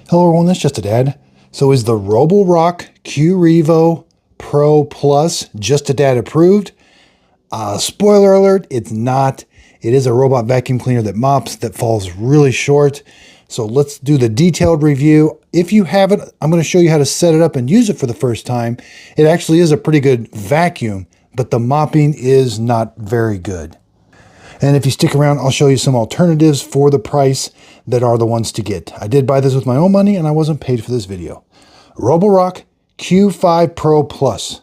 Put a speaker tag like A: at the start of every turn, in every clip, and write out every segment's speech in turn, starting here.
A: Hello everyone, it's Just a Dad. So is the Roborock Q Revo Pro Plus Just a Dad approved? Spoiler alert, it's not. It is a robot vacuum cleaner that mops, that falls really short. So let's do the detailed review. If you have it, I'm going to show you how to set it up and use it for the first time. It actually is a pretty good vacuum, but the mopping is not very good. And if you stick around, I'll show you some alternatives for the price that are the ones to get. I did buy this with my own money and I wasn't paid for this video. Roborock Q5 Pro Plus.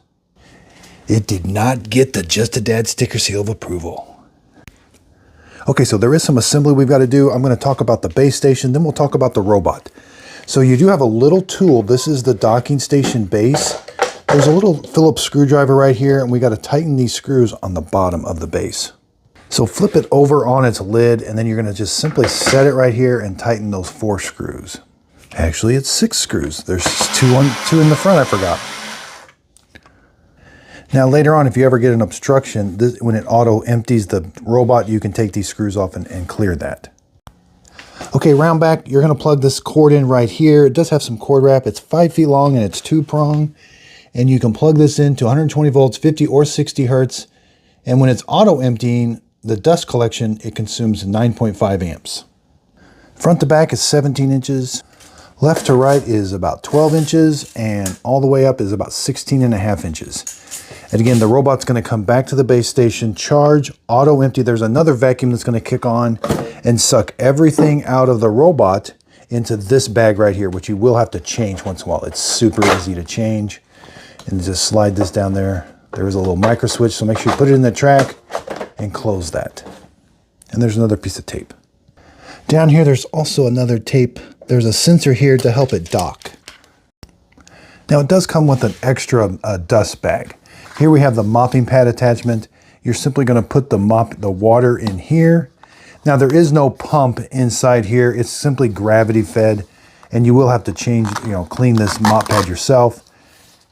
A: It did not get the Just a Dad sticker seal of approval. Okay, so there is some assembly we've got to do. I'm going to talk about the base station, then we'll talk about the robot. So you do have a little tool. This is the docking station base. There's a little Phillips screwdriver right here, and we got to tighten these screws on the bottom of the base. So flip it over on its lid, and then you're going to just simply set it right here and tighten those 4 screws. Actually, it's 6 screws. There's two in the front, I forgot. Now later on, if you ever get an obstruction, when it auto empties the robot, you can take these screws off and clear that. Okay, round back, you're going to plug this cord in right here. It does have some cord wrap. It's 5 feet long and it's 2-prong. And you can plug this into 120 volts, 50 or 60 hertz. And when it's auto emptying the dust collection, it consumes 9.5 amps. Front to back is 17 inches. Left to right is about 12 inches. And all the way up is about 16.5 inches. And again, the robot's going to come back to the base station, charge, auto empty. There's another vacuum that's going to kick on and suck everything out of the robot into this bag right here, which you will have to change once in a while. It's super easy to change. And just slide this down there. There is a little micro switch, so make sure you put it in the track and close that. And there's another piece of tape. Down here, there's also another tape. There's a sensor here to help it dock. Now it does come with an extra dust bag. Here we have the mopping pad attachment. You're simply going to put the water in here. Now there is no pump inside here. It's simply gravity fed, and you will have to clean this mop pad yourself.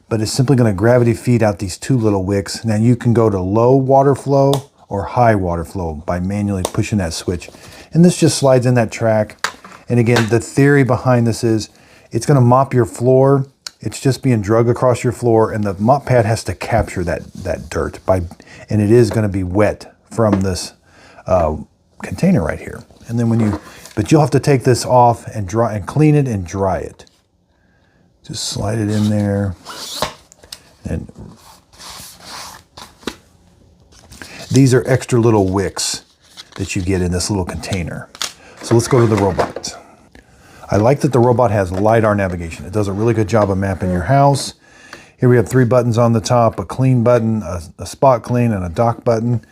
A: But it's simply going to gravity feed out these 2 little wicks. Now you can go to low water flow or high water flow by manually pushing that switch. And this just slides in that track. And again, the theory behind this is it's going to mop your floor. It's just being dragged across your floor, and the mop pad has to capture that dirt and it is going to be wet from this container right here. And then but you'll have to take this off and clean it and dry it. Just slide it in there. And these are extra little wicks that you get in this little container. So let's go to the robot. I like that the robot has LiDAR navigation. It does a really good job of mapping your house. Here we have 3 buttons on the top, a clean button, a spot clean, and a dock button.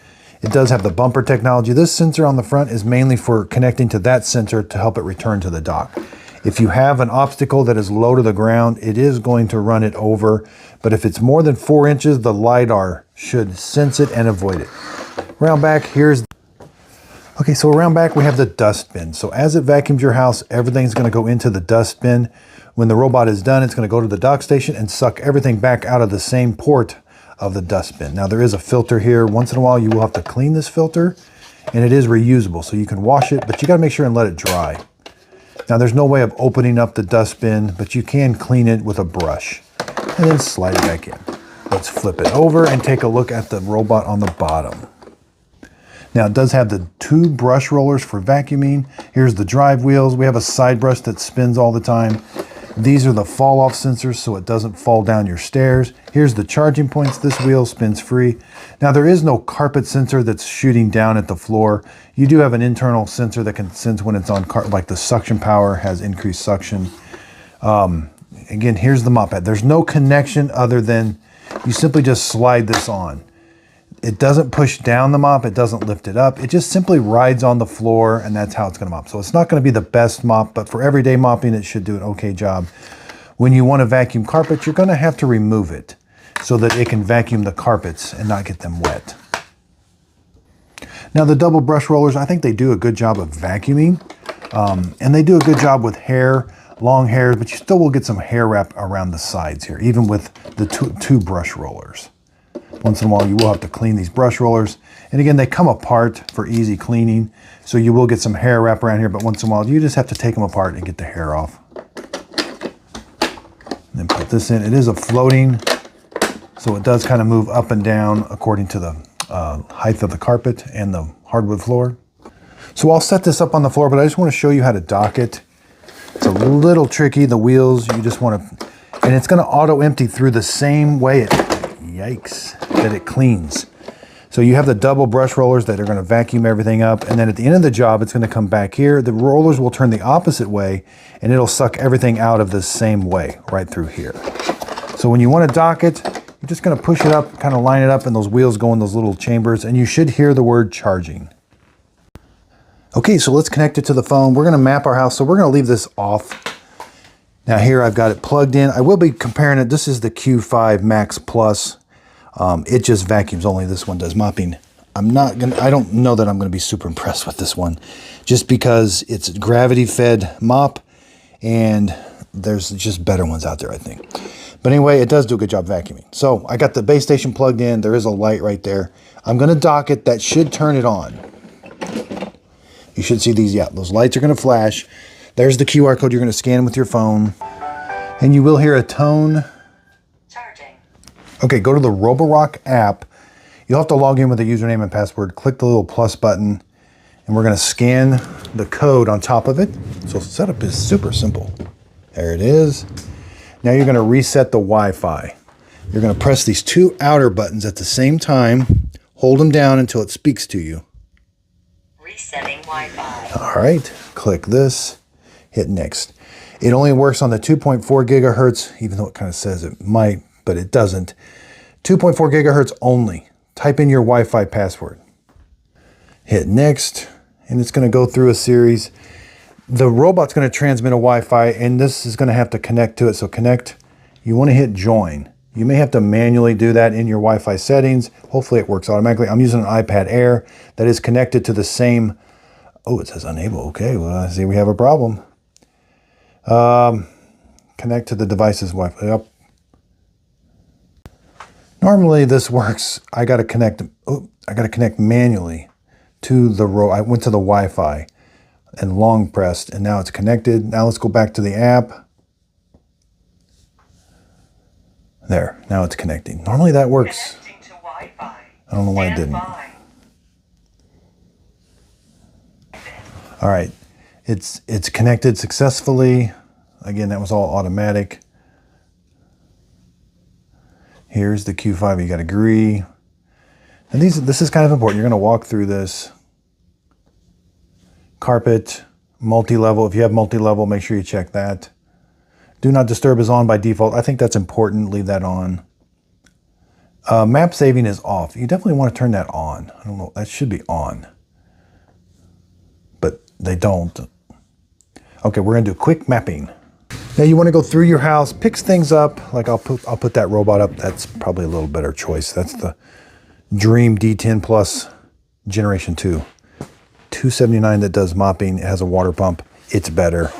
A: It does have the bumper technology. This sensor on the front is mainly for connecting to that sensor to help it return to the dock. If you have an obstacle that is low to the ground, it is going to run it over. But if it's more than 4 inches, the LiDAR should sense it and avoid it. Around back, okay, so around back we have the dust bin. So as it vacuums your house, everything's going to go into the dust bin. When the robot is done, it's going to go to the dock station and suck everything back out of the same port of the dust bin. Now there is a filter here. Once in a while you will have to clean this filter, and it is reusable. So you can wash it, but you got to make sure and let it dry. Now there's no way of opening up the dust bin, but you can clean it with a brush and then slide it back in. Let's flip it over and take a look at the robot on the bottom. Now it does have the 2 brush rollers for vacuuming. Here's the drive wheels. We have a side brush that spins all the time. These are the fall off sensors so it doesn't fall down your stairs. Here's the charging points. This wheel spins free. Now there is no carpet sensor that's shooting down at the floor. You do have an internal sensor that can sense when it's on like the suction power has increased suction. Again, here's the mop pad. There's no connection other than you simply just slide this on. It doesn't push down the mop. It doesn't lift it up. It just simply rides on the floor, and that's how it's going to mop. So it's not going to be the best mop, but for everyday mopping, it should do an okay job. When you want to vacuum carpet, you're going to have to remove it so that it can vacuum the carpets and not get them wet. Now the double brush rollers, I think they do a good job of vacuuming, and they do a good job with hair, long hairs, but you still will get some hair wrap around the sides here, even with the two brush rollers. Once in a while you will have to clean these brush rollers. And again, they come apart for easy cleaning. So you will get some hair wrap around here, but once in a while you just have to take them apart and get the hair off. And then put this in. It is a floating, so it does kind of move up and down according to the height of the carpet and the hardwood floor. So I'll set this up on the floor, but I just want to show you how to dock it. It's a little tricky, the wheels, you just want to, and it's going to auto empty through the same way that it cleans. So you have the double brush rollers that are going to vacuum everything up, and then at the end of the job, it's going to come back here. The rollers will turn the opposite way, and it'll suck everything out of the same way, right through here. So when you want to dock it, you're just going to push it up, kind of line it up, and those wheels go in those little chambers, and you should hear the word charging. Okay, so let's connect it to the phone. We're going to map our house, so we're going to leave this off. Now here I've got it plugged in. I will be comparing it. This is the Q5 Max Plus. It just vacuums only. This one does mopping. I don't know that I'm going to be super impressed with this one, just because it's a gravity-fed mop, and there's just better ones out there, I think. But anyway, it does do a good job vacuuming. So I got the base station plugged in. There is a light right there. I'm going to dock it. That should turn it on. You should see these, yeah, those lights are going to flash. There's the QR code you're going to scan with your phone. And you will hear a tone.
B: Charging.
A: Okay, go to the Roborock app. You'll have to log in with a username and password. Click the little plus button, and we're going to scan the code on top of it. So setup is super simple. There it is. Now you're going to reset the Wi-Fi. You're going to press these two outer buttons at the same time. Hold them down until it speaks to you.
B: Resetting Wi-Fi.
A: All right, click this, hit next. It only works on the 2.4 gigahertz, even though it kind of says it might, but it doesn't. 2.4 gigahertz only. Type in your Wi-Fi password. Hit next, and it's going to go through a series. The robot's going to transmit a Wi-Fi, and this is going to have to connect to it. So connect, you want to hit join. You may have to manually do that in your Wi-Fi settings. Hopefully it works automatically. I'm using an iPad Air that is connected to the same. Oh, it says unable. Okay, well, I see we have a problem. Connect to the device's Wi-Fi. Yep. Normally this works. I got to connect. Oh, I got to connect manually to the I went to the Wi-Fi and long pressed, and now it's connected. Now let's go back to the app. There, now it's connecting. Normally that works.
B: Connecting to Wi-Fi.
A: I don't know why it didn't. All right, it's connected successfully. Again, that was all automatic. Here's the Q5, you got to agree. And this is kind of important. You're going to walk through this. Carpet, multi-level. If you have multi-level, make sure you check that. Do not disturb is on by default. I think that's important. Leave that on. Map saving is off. You definitely want to turn that on. I don't know. That should be on. But they don't. Okay, we're going to do quick mapping. Now you want to go through your house, pick things up. Like I'll put that robot up. That's probably a little better choice. That's the Dream D10 Plus Generation 2. $279 that does mopping. It has a water pump. It's better.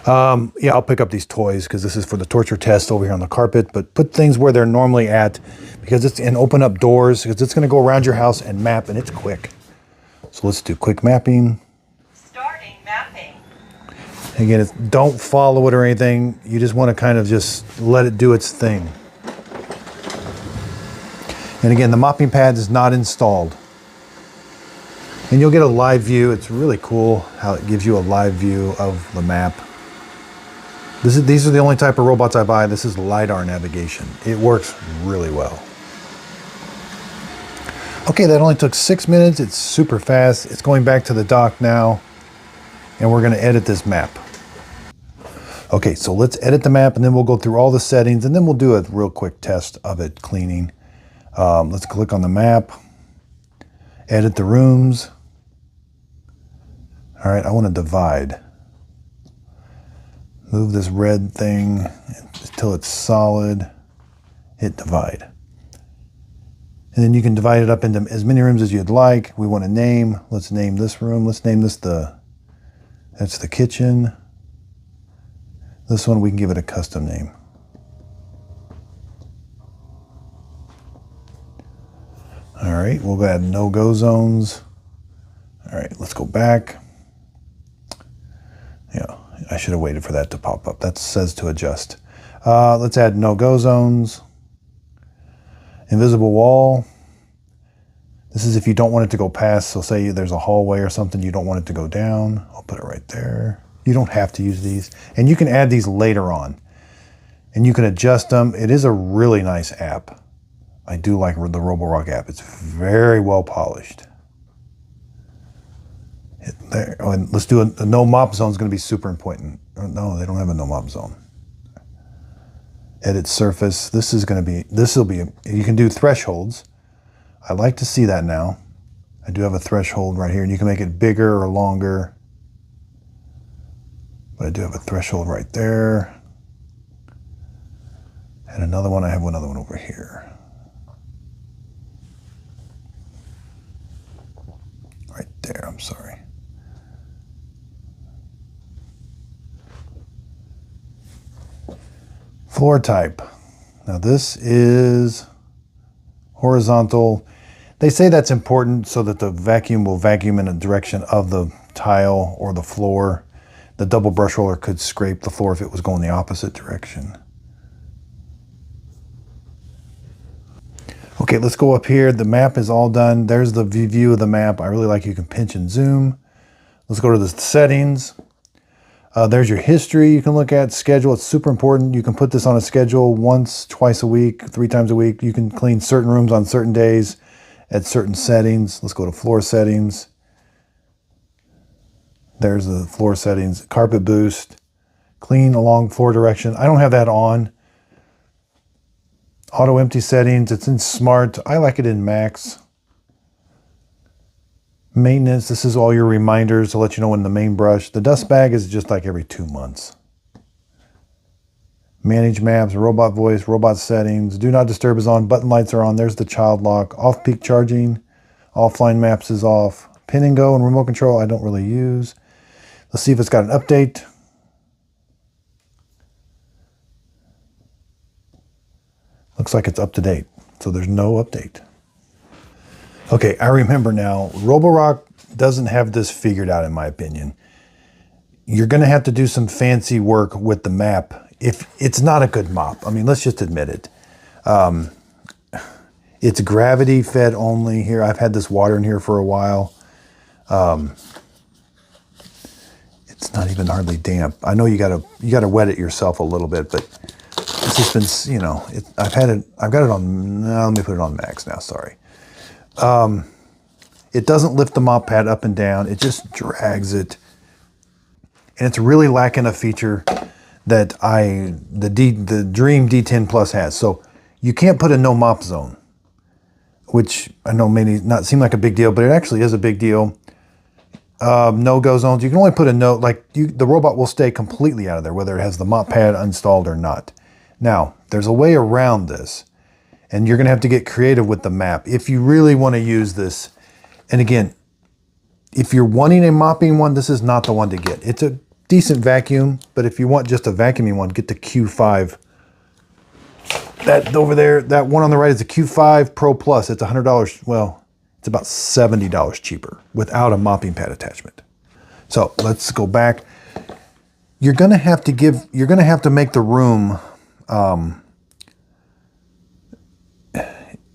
A: Yeah, I'll pick up these toys because this is for the torture test over here on the carpet, but put things where they're normally at because and open up doors because it's going to go around your house and map, and it's quick. So let's do quick mapping.
B: Starting mapping.
A: Again, don't follow it or anything. You just want to kind of just let it do its thing. And again, the mopping pad is not installed. And you'll get a live view. It's really cool how it gives you a live view of the map. These are the only type of robots I buy. This is LiDAR navigation. It works really well. Okay, that only took 6 minutes. It's super fast. It's going back to the dock now, and we're going to edit this map. Okay, so let's edit the map, and then we'll go through all the settings, and then we'll do a real quick test of it cleaning. Let's click on the map, edit the rooms. All right, I want to divide. Move this red thing until it's solid. Hit divide. And then you can divide it up into as many rooms as you'd like. We want to name. Let's name this room. Let's name this that's the kitchen. This one we can give it a custom name. All right, we'll go ahead and no-go zones. All right, let's go back. Yeah, I should have waited for that to pop up. That says to adjust. Let's add no-go zones. Invisible wall. This is if you don't want it to go past. So say there's a hallway or something, you don't want it to go down. I'll put it right there. You don't have to use these. And you can add these later on. And you can adjust them. It is a really nice app. I do like the Roborock app. It's very well polished. There. Oh, and let's do a no mop zone is going to be super important. Oh, no, they don't have a no mop zone. Edit surface. This will be, you can do thresholds. I like to see that now. I do have a threshold right here, and you can make it bigger or longer. But I do have a threshold right there. And another one, I have another one over here. Right there, I'm sorry. Floor type. Now this is horizontal. They say that's important so that the vacuum will vacuum in the direction of the tile or the floor. The double brush roller could scrape the floor if it was going the opposite direction. Okay, let's go up here. The map is all done. There's the view of the map. I really like you can pinch and zoom. Let's go to the settings. There's your history you can look at. Schedule, it's super important. You can put this on a schedule once, twice a week, 3 times a week. You can clean certain rooms on certain days at certain settings. Let's go to floor settings. There's the floor settings. Carpet boost. Clean along floor direction. I don't have that on. Auto empty settings. It's in smart. I like it in max. Maintenance, this is all your reminders to let you know when the main brush. The dust bag is just like every 2 months. Manage maps, robot voice, robot settings. Do not disturb is on, button lights are on. There's the child lock. Off peak charging, offline maps is off. Pin and go and remote control I don't really use. Let's see if it's got an update. Looks like it's up to date, so there's no update. Okay, I remember now, Roborock doesn't have this figured out in my opinion. You're gonna have to do some fancy work with the map if it's not a good mop. I mean, let's just admit it. It's gravity fed only here. I've had this water in here for a while. It's not even hardly damp. I know you gotta wet it yourself a little bit, but it's just been, you know, I've got it on, no, let me put it on max now, sorry. It doesn't lift the mop pad up and down. It just drags it. And it's really lacking a feature that the Dream D10 Plus has. So you can't put a no mop zone, which I know may not seem like a big deal, but it actually is a big deal. No-go zones. You can only put a no, the robot will stay completely out of there, whether it has the mop pad installed or not. Now, there's a way around this. And you're going to have to get creative with the map if you really want to use this. And again, if you're wanting a mopping one, this is not the one to get. It's a decent vacuum, but if you want just a vacuuming one, get the Q5. That over there, that one on the right is a Q5 Pro Plus. It's $100. Well, it's about $70 cheaper without a mopping pad attachment. So let's go back. You're going to have to make the room,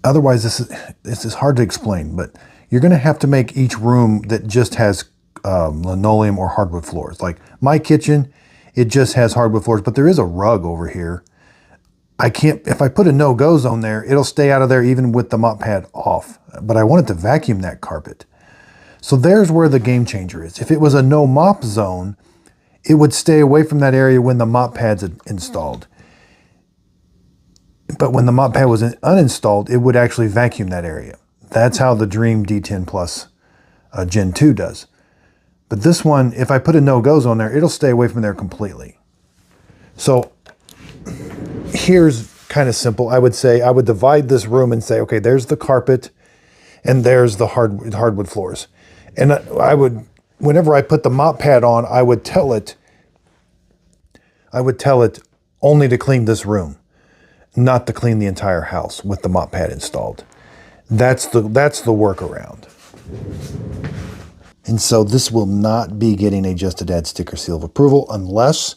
A: otherwise, this is hard to explain, but you're going to have to make each room that just has linoleum or hardwood floors. Like my kitchen, it just has hardwood floors, but there is a rug over here. If I put a no-go zone there, it'll stay out of there even with the mop pad off. But I wanted to vacuum that carpet. So there's where the game changer is. If it was a no mop zone, it would stay away from that area when the mop pad's installed. But when the mop pad was uninstalled, it would actually vacuum that area. That's how the Dream D10 Plus Gen 2 does. But this one, if I put a no-go zone there, it'll stay away from there completely. So here's kind of simple. I would divide this room and say, okay, there's the carpet and there's the hardwood floors. And whenever I put the mop pad on, I would tell it only to clean this room, not to clean the entire house with the mop pad installed. That's the workaround. And so this will not be getting a Just a Dad sticker seal of approval unless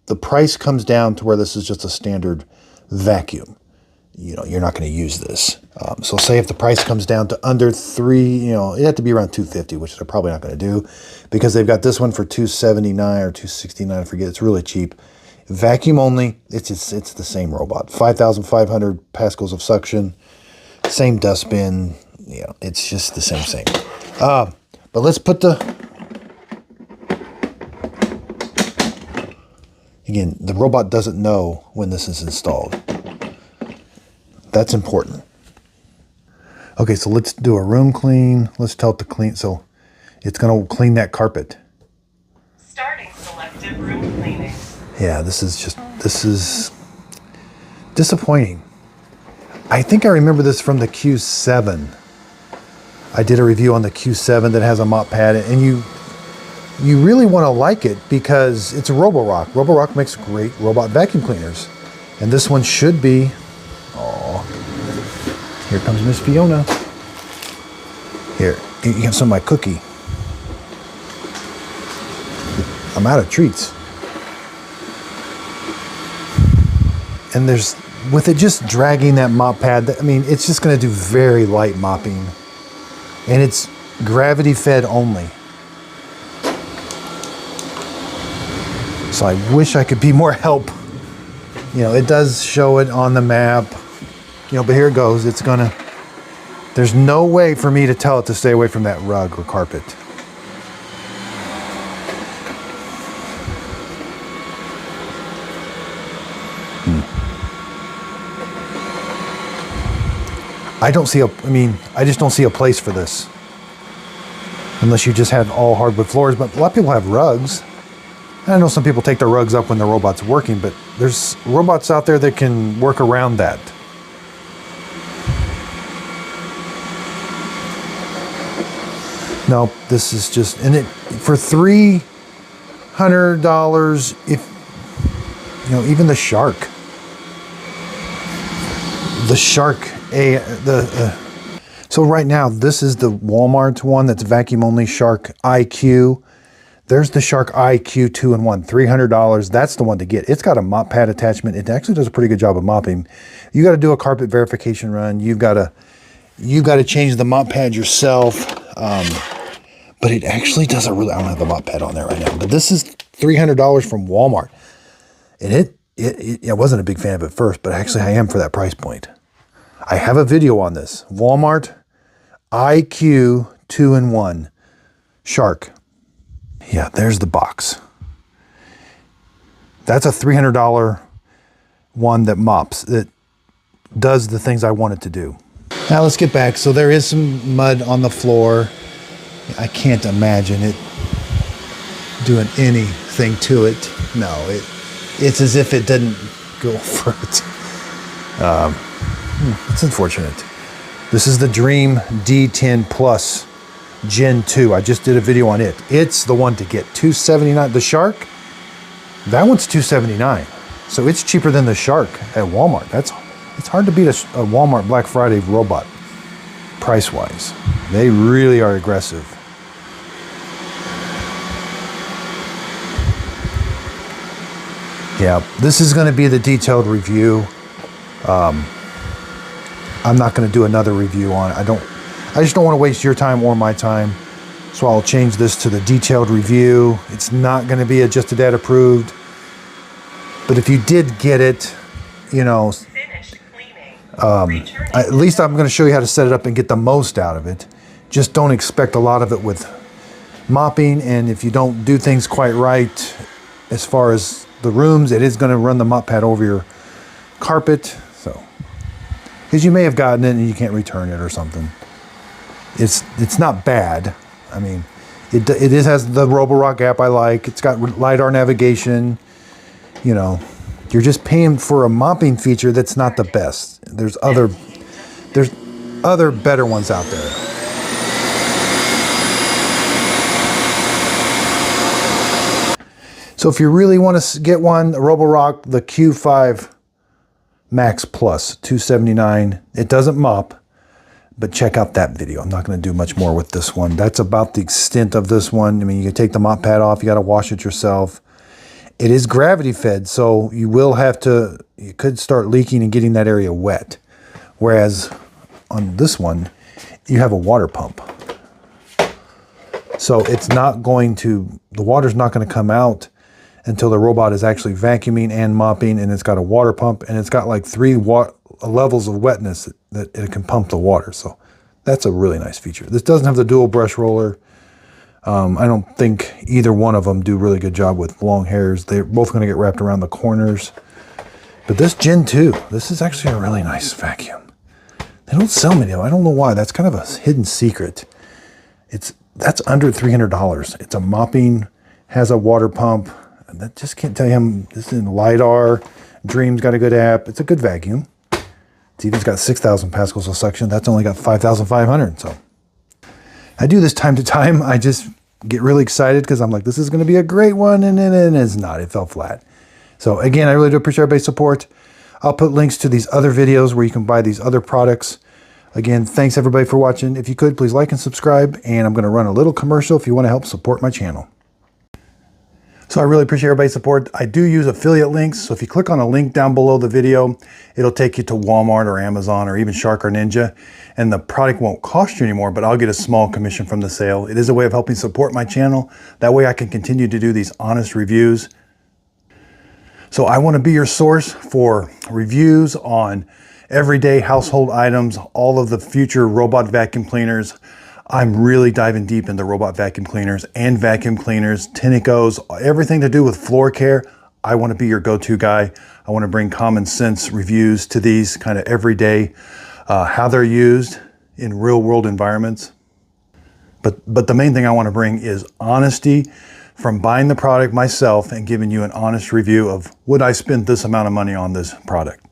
A: the price comes down to where this is just a standard vacuum. You know, you're not going to use this. So say if the price comes down to under $3, you know, it had to be around $250, which they're probably not going to do because they've got this one for $279 or $269. I forget. It's really cheap. Vacuum only. It's the same robot. 5,500 pascals of suction. Same dustbin. You know, it's just the same. But let's put again, the robot doesn't know when this is installed. That's important. Okay, so let's do a room clean. Let's tell it to clean. So it's going to clean that carpet.
B: Starting selective room cleaning.
A: Yeah, this is disappointing. I think I remember this from the Q7. I did a review on the Q7 that has a mop pad, and you really want to like it because it's a Roborock. Roborock makes great robot vacuum cleaners. And this one should be, here comes Miss Fiona. Here, you have some of my cookie. I'm out of treats. And with it just dragging that mop pad, I mean, it's just going to do very light mopping. And it's gravity fed only. So I wish I could be more help. You know, it does show it on the map. You know, but here it goes. There's no way for me to tell it to stay away from that rug or carpet. I just don't see a place for this. Unless you just had all hardwood floors, but a lot of people have rugs. I know some people take their rugs up when the robot's working, but there's robots out there that can work around that. No, this is just, and it for $300, if you know, even the Shark, so right now this is the Walmart one that's vacuum only, Shark IQ. There's the Shark IQ 2-in-1, $300. That's the one to get. It's got a mop pad attachment. It actually does a pretty good job of mopping. You got to do a carpet verification run. You've got to change the mop pad yourself. But it actually does I don't have the mop pad on there right now. But this is $300 from Walmart. And I wasn't a big fan of it at first, but actually I am for that price point. I have a video on this. Walmart IQ 2-in-1 Shark. Yeah, there's the box. That's a $300 one that mops, that does the things I want it to do. Now let's get back. So there is some mud on the floor. I can't imagine it doing anything to it. No, it's as if it didn't go for it. It's unfortunate. This is the Dream D10 Plus Gen 2. I just did a video on it. It's the one to get. $279. The Shark, that one's $279. So it's cheaper than the Shark at Walmart. It's hard to beat a Walmart Black Friday robot price-wise. They really are aggressive. Yeah, this is going to be the detailed review. I'm not going to do another review on it. I just don't want to waste your time or my time. So I'll change this to the detailed review. It's not going to be a Just a Dad approved. But if you did get it, you know, at least I'm going to show you how to set it up and get the most out of it. Just don't expect a lot of it with mopping. And if you don't do things quite right, as far as the rooms, it is going to run the mop pad over your carpet. So, because you may have gotten it and you can't return it or something. It's not bad. I mean, it has the Roborock app I like. It's got LiDAR navigation. You know, you're just paying for a mopping feature that's not the best. There's other better ones out there. So if you really want to get one, the Roborock, the Q5 Max Plus, $279. It doesn't mop, But check out that video. I'm not going to do much more with this one. That's about the extent of this one. I mean, you can take the mop pad off. You got to wash it yourself. It is gravity fed, so you will have to, you could start leaking and getting that area wet. Whereas on this one, you have a water pump. So it's not going to, the water's not going to come out until the robot is actually vacuuming and mopping, and it's got a water pump, and it's got like 3 levels of wetness that it can pump the water. So that's a really nice feature. This doesn't have the dual brush roller. I don't think either one of them do a really good job with long hairs. They're both going to get wrapped around the corners. But this Gen 2, this is actually a really nice vacuum. They don't sell many of them. I don't know why. That's kind of a hidden secret. That's under $300. It's a mopping, has a water pump. That just can't tell you. This is in LiDAR. Dream's got a good app. It's a good vacuum. It's even got 6,000 pascals of suction. That's only got 5,500. So I do this time to time. I just get really excited because I'm like, this is going to be a great one, and it's not. It fell flat. So again, I really do appreciate everybody's support. I'll put links to these other videos where you can buy these other products. Again, thanks everybody for watching. If you could, please like and subscribe. And I'm going to run a little commercial if you want to help support my channel. So I really appreciate everybody's support. I do use affiliate links. So if you click on a link down below the video, it'll take you to Walmart or Amazon or even Shark or Ninja. And the product won't cost you anymore, but I'll get a small commission from the sale. It is a way of helping support my channel. That way I can continue to do these honest reviews. So I want to be your source for reviews on everyday household items, all of the future robot vacuum cleaners. I'm really diving deep into robot vacuum cleaners and vacuum cleaners, Tinicos, everything to do with floor care. I want to be your go-to guy. I want to bring common sense reviews to these kind of everyday, how they're used in real world environments. But the main thing I want to bring is honesty from buying the product myself and giving you an honest review of, would I spend this amount of money on this product?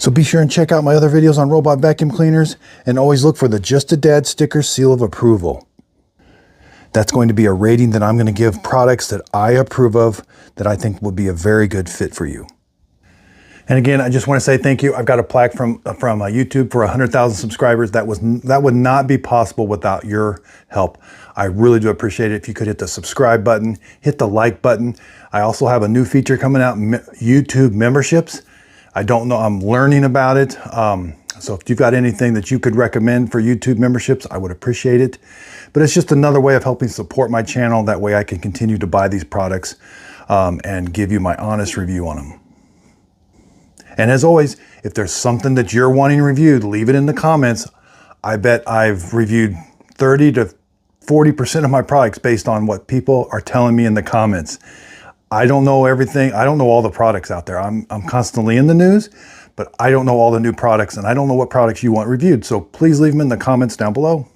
A: So be sure and check out my other videos on robot vacuum cleaners, and always look for the Just a Dad sticker seal of approval. That's going to be a rating that I'm going to give products that I approve of, that I think will be a very good fit for you. And again, I just want to say thank you. I've got a plaque from YouTube for 100,000 subscribers. That would not be possible without your help. I really do appreciate it. If you could hit the subscribe button, hit the like button. I also have a new feature coming out, YouTube memberships. I don't know, I'm learning about it. So if you've got anything that you could recommend for YouTube memberships, I would appreciate it. But it's just another way of helping support my channel. That way I can continue to buy these products and give you my honest review on them. And as always, if there's something that you're wanting reviewed, leave it in the comments. I bet I've reviewed 30 to 40% of my products based on what people are telling me in the comments. I don't know everything. I don't know all the products out there. I'm constantly in the news, but I don't know all the new products, and I don't know what products you want reviewed. So please leave them in the comments down below.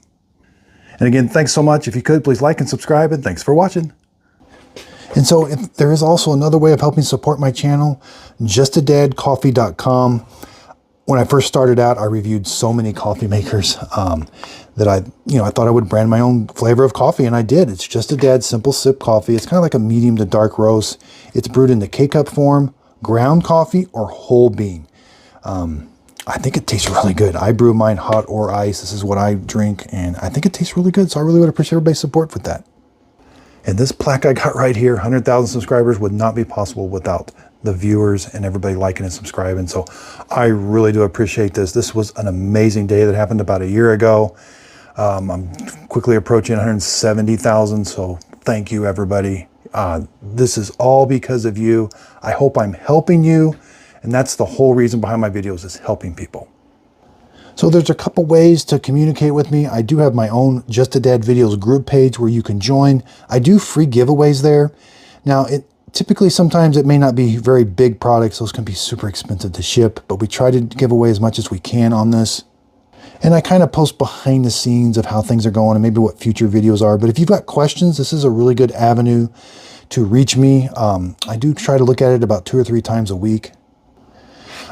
A: And again, thanks so much. If you could, please like and subscribe, and thanks for watching. And so there is also another way of helping support my channel, justadadcoffee.com. When I first started out, I reviewed so many coffee makers that I thought I would brand my own flavor of coffee, and I did. It's Just a Dad Simple Sip Coffee. It's kind of like a medium to dark roast. It's brewed in the K-Cup form, ground coffee, or whole bean. I think it tastes really good. I brew mine hot or ice. This is what I drink, and I think it tastes really good, so I really would appreciate everybody's support with that. And this plaque I got right here, 100,000 subscribers, would not be possible without the viewers and everybody liking and subscribing. So I really do appreciate this. This was an amazing day that happened about a year ago. I'm quickly approaching 170,000. So thank you, everybody. This is all because of you. I hope I'm helping you. And that's the whole reason behind my videos, is helping people. So there's a couple ways to communicate with me. I do have my own Just a Dad Videos group page where you can join. I do free giveaways there. Now, typically, sometimes it may not be very big products. Those can be super expensive to ship, but we try to give away as much as we can on this. And I kind of post behind the scenes of how things are going and maybe what future videos are. But if you've got questions, this is a really good avenue to reach me. I do try to look at it about 2 or 3 times a week.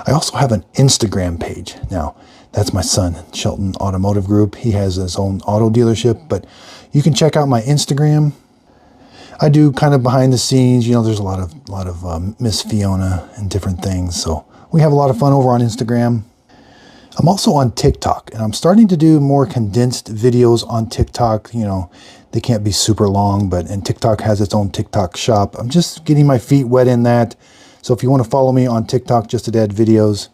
A: I also have an Instagram page. Now, that's my son, Shelton Automotive Group. He has his own auto dealership, but you can check out my Instagram. I do kind of behind the scenes, there's a lot of Miss Fiona and different things. So we have a lot of fun over on Instagram. I'm also on TikTok, and I'm starting to do more condensed videos on TikTok. You know, they can't be super long, and TikTok has its own TikTok shop. I'm just getting my feet wet in that. So if you want to follow me on TikTok just to add videos,